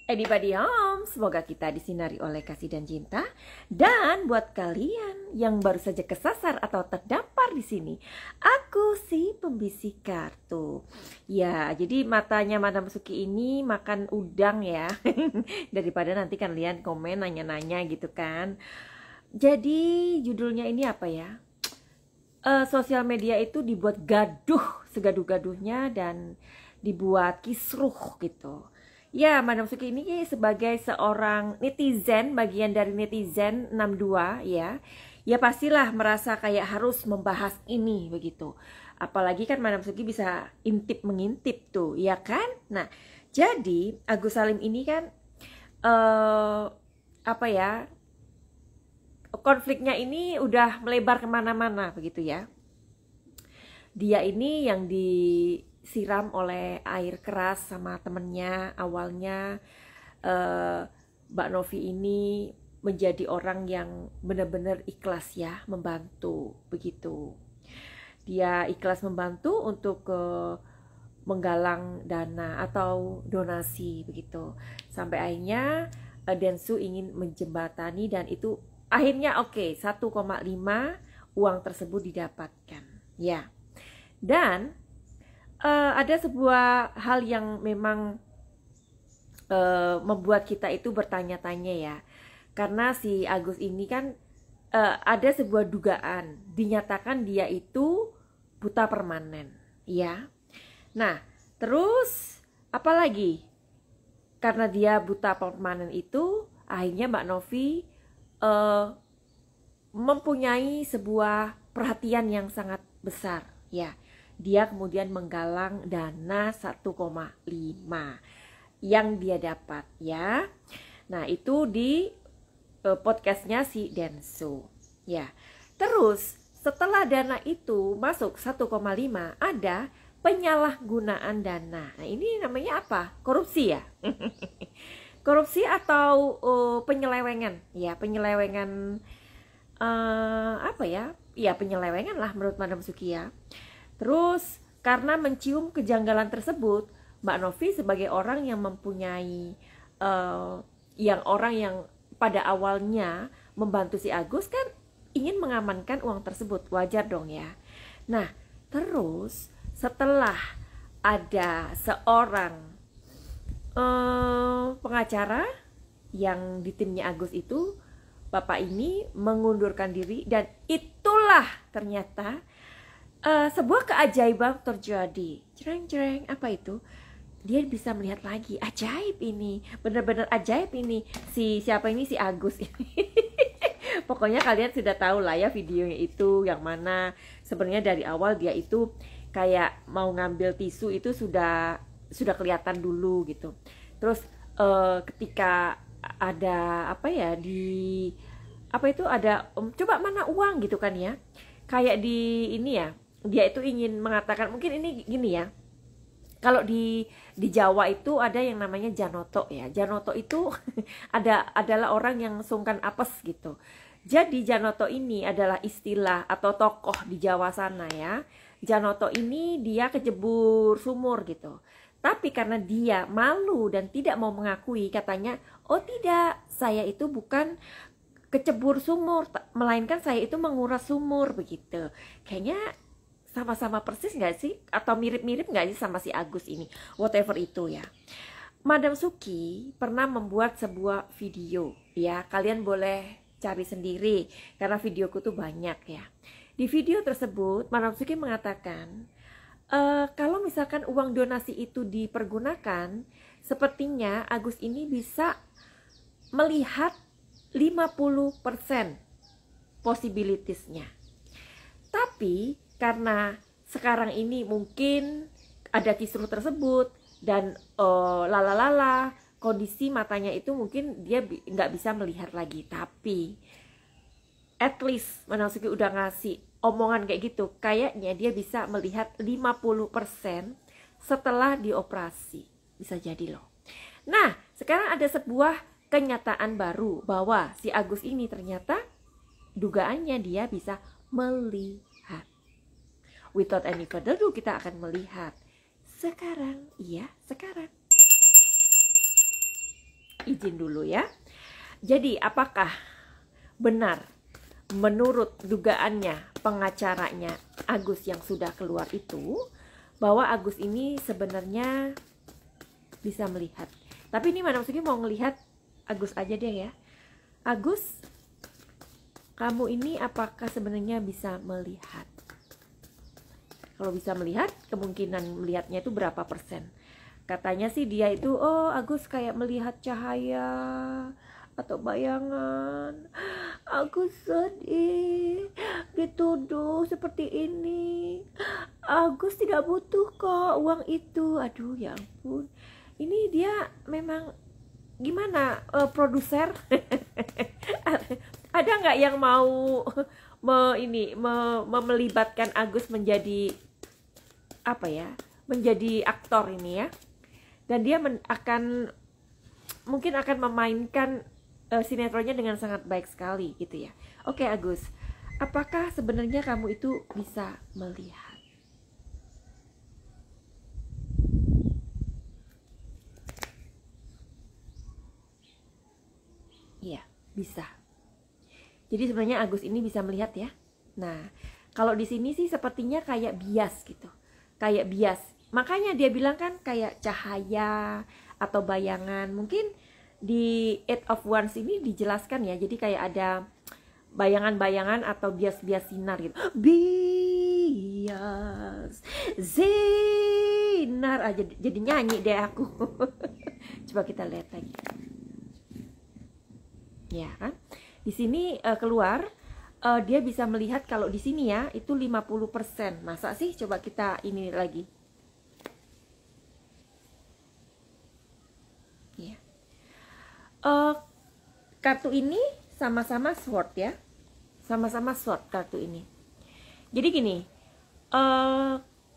Anybody home, semoga kita disinari oleh kasih dan cinta. Dan buat kalian yang baru saja kesasar atau terdampar di sini, aku si pembisik kartu. Ya, jadi matanya Madam Suki ini makan udang ya. Daripada nanti kalian komen nanya-nanya gitu kan. Jadi judulnya ini apa ya? Sosial media itu dibuat gaduh, segaduh-gaduhnya dan dibuat kisruh gitu. Ya, Madam Suki ini sebagai seorang netizen, bagian dari netizen 62 ya. Ya pastilah merasa kayak harus membahas ini begitu. Apalagi kan Madam Suki bisa intip-mengintip tuh, ya kan? Nah, jadi Agus Salim ini kan apa ya? Konfliknya ini udah melebar kemana-mana begitu ya. Dia ini yang disiram oleh air keras sama temennya. Awalnya Mbak Novi ini menjadi orang yang benar-benar ikhlas ya membantu begitu. Dia ikhlas membantu untuk menggalang dana atau donasi begitu. Sampai akhirnya Densu ingin menjembatani dan itu akhirnya oke, 1,5 uang tersebut didapatkan ya. Dan ada sebuah hal yang memang membuat kita itu bertanya-tanya ya. Karena si Agus ini kan ada sebuah dugaan dinyatakan dia itu buta permanen ya. Nah, terus apalagi? Karena dia buta permanen itu akhirnya Mbak Novi mempunyai sebuah perhatian yang sangat besar ya. Dia kemudian menggalang dana 1,5 yang dia dapat ya. Nah, itu di podcastnya si Densu ya. Terus setelah dana itu masuk 1,5 ada penyalahgunaan dana. Nah, ini namanya apa? Korupsi ya. Korupsi atau penyelewengan ya, penyelewengan apa ya? Ya penyelewengan lah menurut Madam Suki ya. Terus karena mencium kejanggalan tersebut, Mbak Novi sebagai orang yang mempunyai orang yang pada awalnya membantu si Agus kan ingin mengamankan uang tersebut, wajar dong ya. Nah, terus setelah ada seorang pengacara yang di timnya Agus itu, bapak ini mengundurkan diri dan itulah ternyata sebuah keajaiban terjadi. Jreng-jreng, apa itu? Dia bisa melihat lagi, ajaib ini, benar-benar ajaib ini. Siapa ini? Si Agus ini. Pokoknya kalian sudah tahu lah ya videonya itu yang mana sebenarnya dari awal dia itu kayak mau ngambil tisu itu sudah kelihatan dulu gitu. Terus ketika ada apa ya di apa itu ada coba mana uang gitu kan ya. Kayak di ini ya, dia itu ingin mengatakan mungkin ini gini ya. Kalau di Jawa itu ada yang namanya Janoto ya. Janoto itu adalah orang yang sungkan apes gitu. Jadi Janoto ini adalah istilah atau tokoh di Jawa sana ya. Janoto ini dia kejebur sumur gitu. Tapi karena dia malu dan tidak mau mengakui, katanya, "Oh tidak, saya itu bukan kecebur sumur, melainkan saya itu menguras sumur," begitu. Kayaknya sama-sama persis nggak sih? Atau mirip-mirip nggak sih sama si Agus ini? Whatever itu ya. Madam Suki pernah membuat sebuah video ya. Kalian boleh cari sendiri karena videoku tuh banyak ya. Di video tersebut Madam Suki mengatakan kalau misalkan uang donasi itu dipergunakan, sepertinya Agus ini bisa melihat 50% possibilitiesnya. Tapi karena sekarang ini mungkin ada kisruh tersebut dan kondisi matanya itu mungkin dia nggak bisa melihat lagi. Tapi at least Madam Suki udah ngasih omongan kayak gitu, kayaknya dia bisa melihat 50% setelah dioperasi. Bisa jadi loh. Nah, sekarang ada sebuah kenyataan baru bahwa si Agus ini ternyata dugaannya dia bisa melihat. Without any further ado, kita akan melihat sekarang. Iya, sekarang. izin dulu ya. Jadi apakah benar menurut dugaannya pengacaranya Agus yang sudah keluar itu, bahwa Agus ini sebenarnya bisa melihat? Tapi ini Madam Suki mau ngelihat Agus aja deh ya. Agus, kamu ini apakah sebenarnya bisa melihat? Kalau bisa melihat, kemungkinan melihatnya itu berapa persen? Katanya sih dia itu, oh Agus kayak melihat cahaya atau bayangan. Agus sedih, dituduh seperti ini. Agus tidak butuh kok uang itu. Aduh ya ampun, ini dia memang gimana, produser? Ada nggak yang mau melibatkan Agus menjadi apa ya, menjadi aktor ini ya? Dan dia mungkin akan memainkan sinetronnya dengan sangat baik sekali gitu ya. Oke Agus, apakah sebenarnya kamu itu bisa melihat? Iya, bisa. Jadi sebenarnya Agus ini bisa melihat ya. Nah, kalau di sini sih sepertinya kayak bias gitu. Kayak bias. Makanya dia bilang kan kayak cahaya atau bayangan. Mungkin di Eight of Wands ini dijelaskan ya. Jadi kayak ada bayangan-bayangan atau bias-bias sinar gitu. Bias sinar aja, jadi nyanyi deh aku. Coba kita lihat lagi. Ya kan? Di sini keluar dia bisa melihat kalau di sini ya itu 50%. Masa sih? Coba kita ini lagi. Ya. Kartu ini sama-sama sword ya. Sama-sama sword kartu ini. Jadi gini,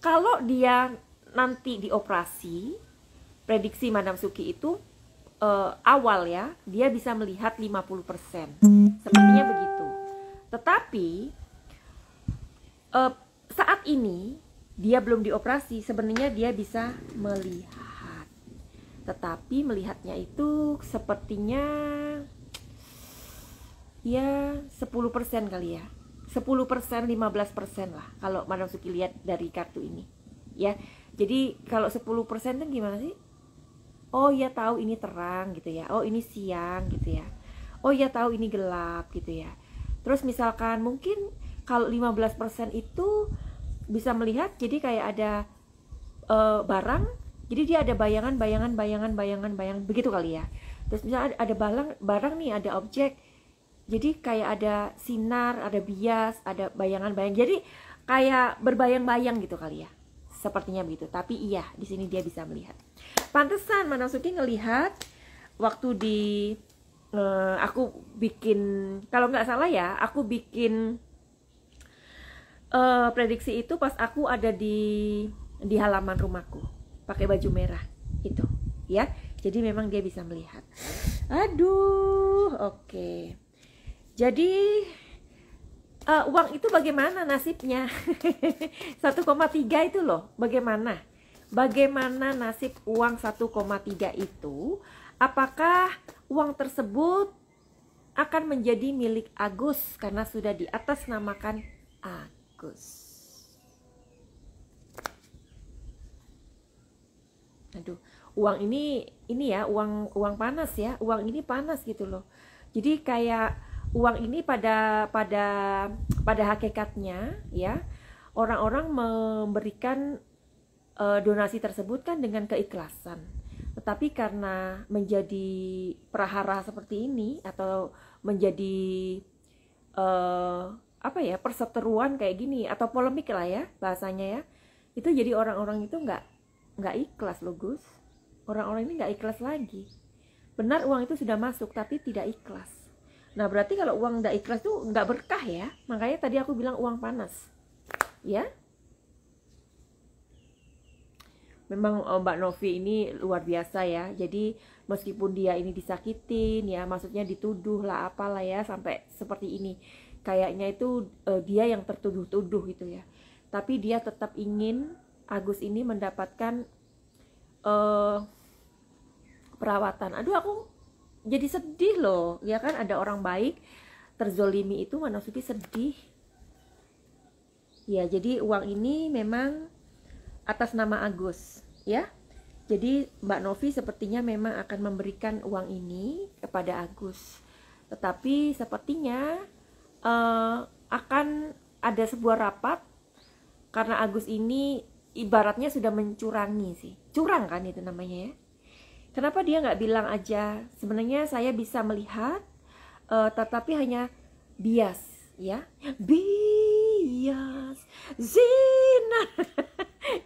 kalau dia nanti dioperasi, prediksi Madam Suki itu awal ya, dia bisa melihat 50%. Sepertinya begitu. Tetapi saat ini dia belum dioperasi, sebenarnya dia bisa melihat. Tetapi melihatnya itu sepertinya ya 10% kali ya. 10%, 15% lah kalau Madam Suki lihat dari kartu ini. Ya. Jadi kalau 10% itu gimana sih? Oh ya tahu ini terang gitu ya. Oh ini siang gitu ya. Oh ya tahu ini gelap gitu ya. Terus misalkan mungkin kalau 15% itu bisa melihat, jadi kayak ada barang. Jadi dia ada bayangan begitu kali ya. Terus misalnya ada barang nih, ada objek. Jadi kayak ada sinar, ada bias, ada bayangan-bayangan. Jadi kayak berbayang-bayang gitu kali ya. Sepertinya begitu. Tapi iya, di sini dia bisa melihat. Pantesan Madam Suki ngelihat waktu di aku bikin, kalau nggak salah ya, aku bikin prediksi itu pas aku ada di halaman rumahku pakai baju merah itu ya. Jadi memang dia bisa melihat. Aduh, oke. Jadi uang itu bagaimana nasibnya? 1,3 itu loh, bagaimana? Bagaimana nasib uang 1,3 itu? Apakah uang tersebut akan menjadi milik Agus karena sudah di atas namakan Agus? Aduh, uang ini ya, uang panas ya, uang ini panas gitu loh. Jadi kayak uang ini pada hakikatnya ya, orang-orang memberikan donasi tersebut kan dengan keikhlasan. Tetapi karena menjadi prahara seperti ini atau menjadi apa ya, perseteruan kayak gini atau polemik lah ya bahasanya ya, itu jadi orang-orang itu nggak ikhlas loh Gus. Orang-orang ini nggak ikhlas lagi. Benar uang itu sudah masuk tapi tidak ikhlas. Nah berarti kalau uang nggak ikhlas tuh nggak berkah ya. Makanya tadi aku bilang uang panas ya. Memang Mbak Novi ini luar biasa ya. Jadi meskipun dia ini disakitin ya, maksudnya dituduh lah apalah ya, sampai seperti ini, kayaknya itu dia yang tertuduh-tuduh gitu ya. Tapi dia tetap ingin Agus ini mendapatkan perawatan. Aduh, aku jadi sedih loh, ya kan, ada orang baik terzolimi itu Mbak Novi sedih. Ya, jadi uang ini memang atas nama Agus, ya. Jadi Mbak Novi sepertinya memang akan memberikan uang ini kepada Agus. Tetapi sepertinya akan ada sebuah rapat karena Agus ini ibaratnya sudah mencurangi sih. Curang kan itu namanya ya. Kenapa dia nggak bilang aja, sebenarnya saya bisa melihat, tetapi hanya bias, ya, bias, zina,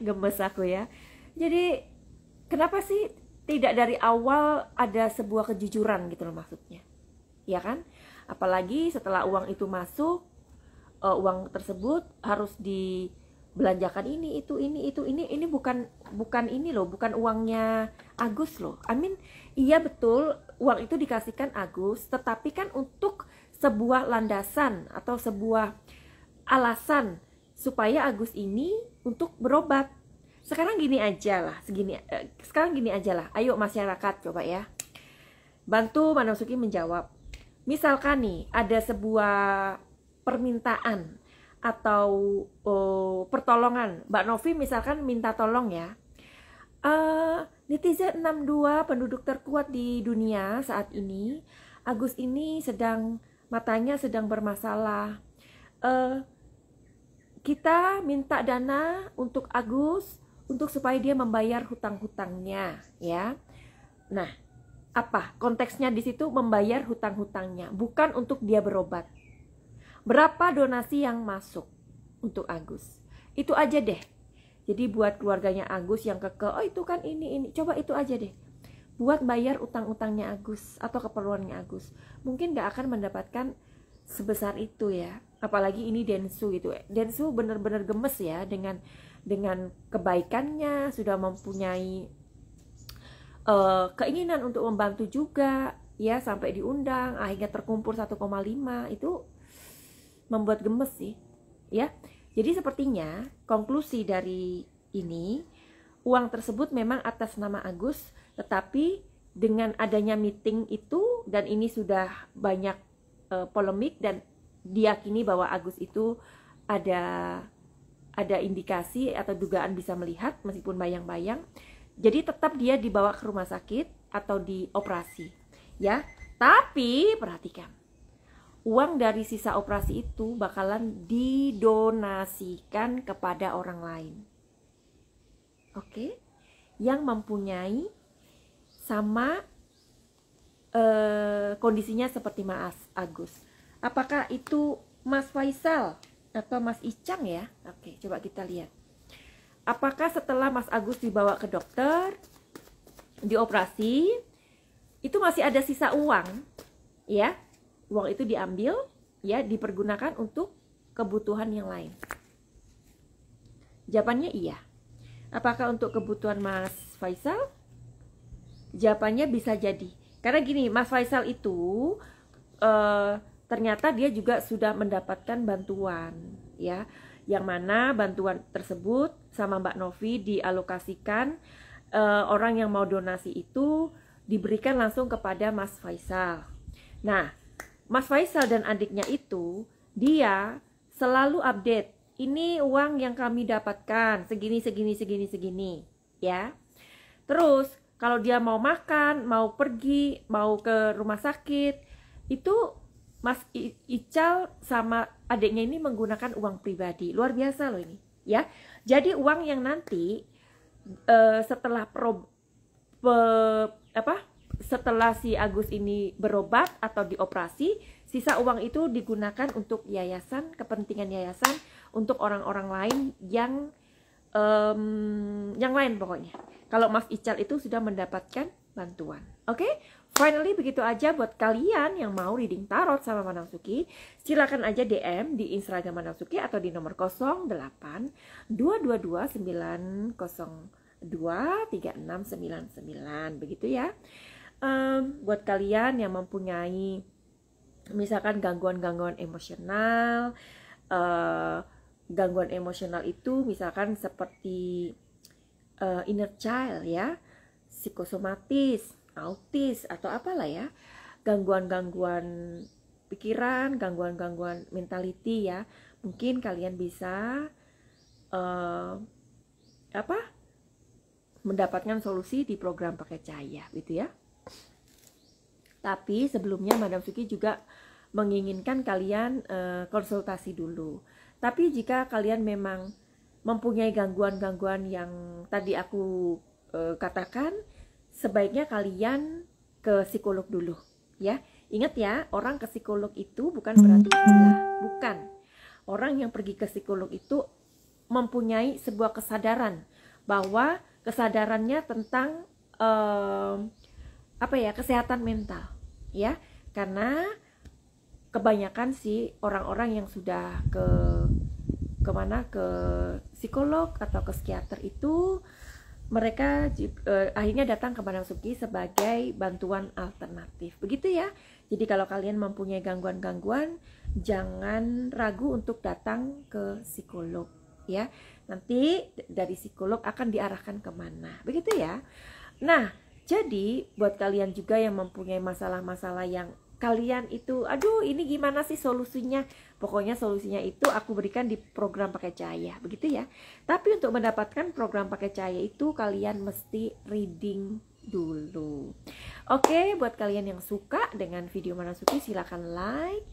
gemes aku ya. Jadi kenapa sih tidak dari awal ada sebuah kejujuran gitu loh maksudnya, ya kan? Apalagi setelah uang itu masuk, uang tersebut harus dibelanjakan ini bukan ini loh, bukan uangnya Agus loh. Iya betul, uang itu dikasihkan Agus, tetapi kan untuk sebuah landasan atau sebuah alasan supaya Agus ini untuk berobat. Sekarang gini aja lah, ayo masyarakat coba ya, bantu Mbak Novi menjawab. Misalkan nih ada sebuah permintaan atau pertolongan, Mbak Novi misalkan minta tolong ya, netizen 62 penduduk terkuat di dunia saat ini, Agus ini matanya sedang bermasalah, kita minta dana untuk Agus untuk supaya dia membayar hutang-hutangnya ya. Nah, apa konteksnya di situ? Membayar hutang-hutangnya, bukan untuk dia berobat. Berapa donasi yang masuk untuk Agus? Itu aja deh. Jadi buat keluarganya Agus yang oh itu kan ini, coba itu aja deh. Buat bayar utang-utangnya Agus atau keperluannya Agus. Mungkin gak akan mendapatkan sebesar itu ya. Apalagi ini Densu gitu. Densu bener-bener gemes ya dengan kebaikannya, sudah mempunyai keinginan untuk membantu juga ya, sampai diundang, akhirnya terkumpul 1,5, itu membuat gemes sih ya. Jadi sepertinya konklusi dari ini, uang tersebut memang atas nama Agus, tetapi dengan adanya meeting itu, dan ini sudah banyak polemik dan diyakini bahwa Agus itu ada indikasi atau dugaan bisa melihat meskipun bayang-bayang. Jadi tetap dia dibawa ke rumah sakit atau dioperasi ya. Tapi perhatikan, uang dari sisa operasi itu bakalan didonasikan kepada orang lain. Oke? Yang mempunyai sama kondisinya seperti Mas Agus. Apakah itu Mas Faisal atau Mas Icang ya? Oke, coba kita lihat. Apakah setelah Mas Agus dibawa ke dokter, dioperasi, itu masih ada sisa uang ya? Uang itu diambil ya, dipergunakan untuk kebutuhan yang lain. Jawabannya iya. Apakah untuk kebutuhan Mas Faisal? Jawabannya bisa jadi. Karena gini, Mas Faisal itu ternyata dia juga sudah mendapatkan bantuan ya, yang mana bantuan tersebut sama Mbak Novi dialokasikan, orang yang mau donasi itu diberikan langsung kepada Mas Faisal. Nah, Mas Faisal dan adiknya itu dia selalu update, ini uang yang kami dapatkan segini ya. Terus kalau dia mau makan, mau pergi, mau ke rumah sakit, itu Mas Ical sama adiknya ini menggunakan uang pribadi. Luar biasa loh ini ya. Jadi uang yang nanti setelah setelah si Agus ini berobat atau dioperasi, sisa uang itu digunakan untuk yayasan, kepentingan yayasan, untuk orang-orang lain yang lain pokoknya. Kalau Mas Ical itu sudah mendapatkan bantuan. Oke? Finally begitu aja buat kalian yang mau reading tarot sama Manang Suki, silakan aja DM di Instagram Manang Suki atau di nomor 08 222 902 3699, begitu ya. Buat kalian yang mempunyai misalkan gangguan-gangguan emosional, gangguan emosional itu misalkan seperti inner child ya, psikosomatis, autis atau apalah ya, gangguan-gangguan pikiran, gangguan-gangguan mentality ya, mungkin kalian bisa mendapatkan solusi di program pakai cahaya gitu ya. Tapi sebelumnya Madam Suki juga menginginkan kalian konsultasi dulu. Tapi jika kalian memang mempunyai gangguan-gangguan yang tadi aku katakan, sebaiknya kalian ke psikolog dulu ya. Ingat ya, orang ke psikolog itu bukan berarti gila, bukan. Orang yang pergi ke psikolog itu mempunyai sebuah kesadaran bahwa kesadarannya tentang kesehatan mental ya. Karena kebanyakan sih orang-orang yang sudah ke psikolog atau ke psikiater itu mereka akhirnya datang ke Madam Suki sebagai bantuan alternatif. Begitu ya. Jadi kalau kalian mempunyai gangguan-gangguan, jangan ragu untuk datang ke psikolog ya. Nanti dari psikolog akan diarahkan kemana. Begitu ya. Nah, jadi buat kalian juga yang mempunyai masalah-masalah yang kalian itu, aduh ini gimana sih solusinya? Pokoknya solusinya itu aku berikan di program pakai cahaya, begitu ya. Tapi untuk mendapatkan program pakai cahaya itu kalian mesti reading dulu. Oke, buat kalian yang suka dengan video Madam Suki silakan like,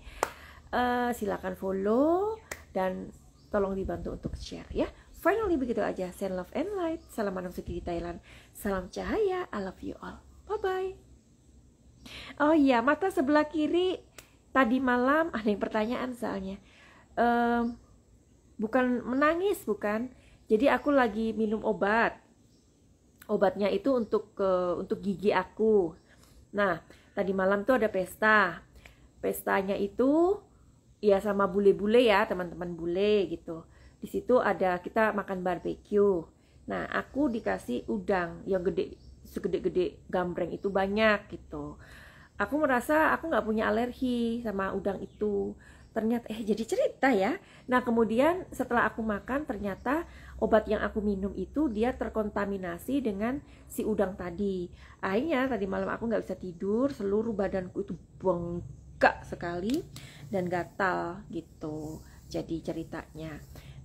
silakan follow, dan tolong dibantu untuk share ya. Finally begitu aja. Send love and light. Salam Madam Suki di Thailand. Salam cahaya. I love you all. Bye bye. Oh iya, mata sebelah kiri tadi malam ada yang pertanyaan soalnya. Bukan menangis, bukan. Jadi aku lagi minum obat. Obatnya itu untuk gigi aku. Nah, tadi malam tuh ada pesta. Pestanya itu ya sama bule-bule ya, teman-teman bule gitu. Di situ ada kita makan barbeque. Nah, aku dikasih udang yang gede, segede-gede gambreng itu banyak gitu. Aku merasa aku nggak punya alergi sama udang itu. Ternyata jadi cerita ya. Nah, kemudian setelah aku makan ternyata obat yang aku minum itu dia terkontaminasi dengan si udang tadi. Akhirnya tadi malam aku nggak bisa tidur, seluruh badanku itu bengkak sekali dan gatal gitu. Jadi ceritanya.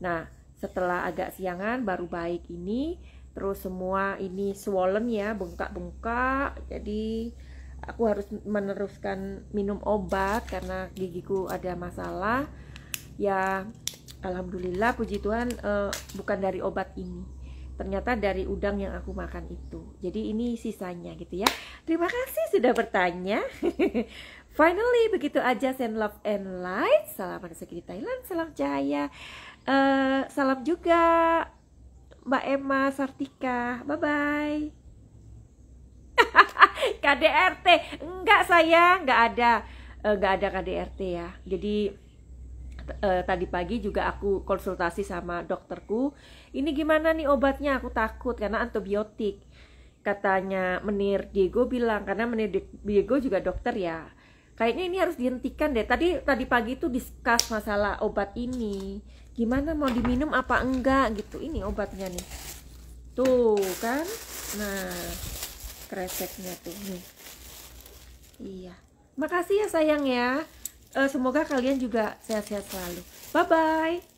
Nah, setelah agak siangan baru baik ini, terus semua ini swollen ya, bengkak-bengkak. Jadi aku harus meneruskan minum obat karena gigiku ada masalah. Ya, alhamdulillah puji Tuhan bukan dari obat ini. Ternyata dari udang yang aku makan itu. Jadi ini sisanya gitu ya. Terima kasih sudah bertanya. Finally begitu aja, send love and light. Salam Madam Suki di Thailand, salam cahaya. Salam juga Mbak Emma Sartika. Bye bye. KDRT enggak sayang, enggak ada KDRT ya. Jadi tadi pagi juga aku konsultasi sama dokterku. Ini gimana nih obatnya? Aku takut karena antibiotik. Katanya Menir Diego bilang, karena Menir Diego juga dokter ya. Kayaknya ini harus dihentikan deh. Tadi pagi itu discuss masalah obat ini. Gimana mau diminum apa enggak gitu. Ini obatnya nih. Tuh kan. Nah, kreseknya tuh nih. Iya. Makasih ya sayang ya. Semoga kalian juga sehat-sehat selalu. Bye bye.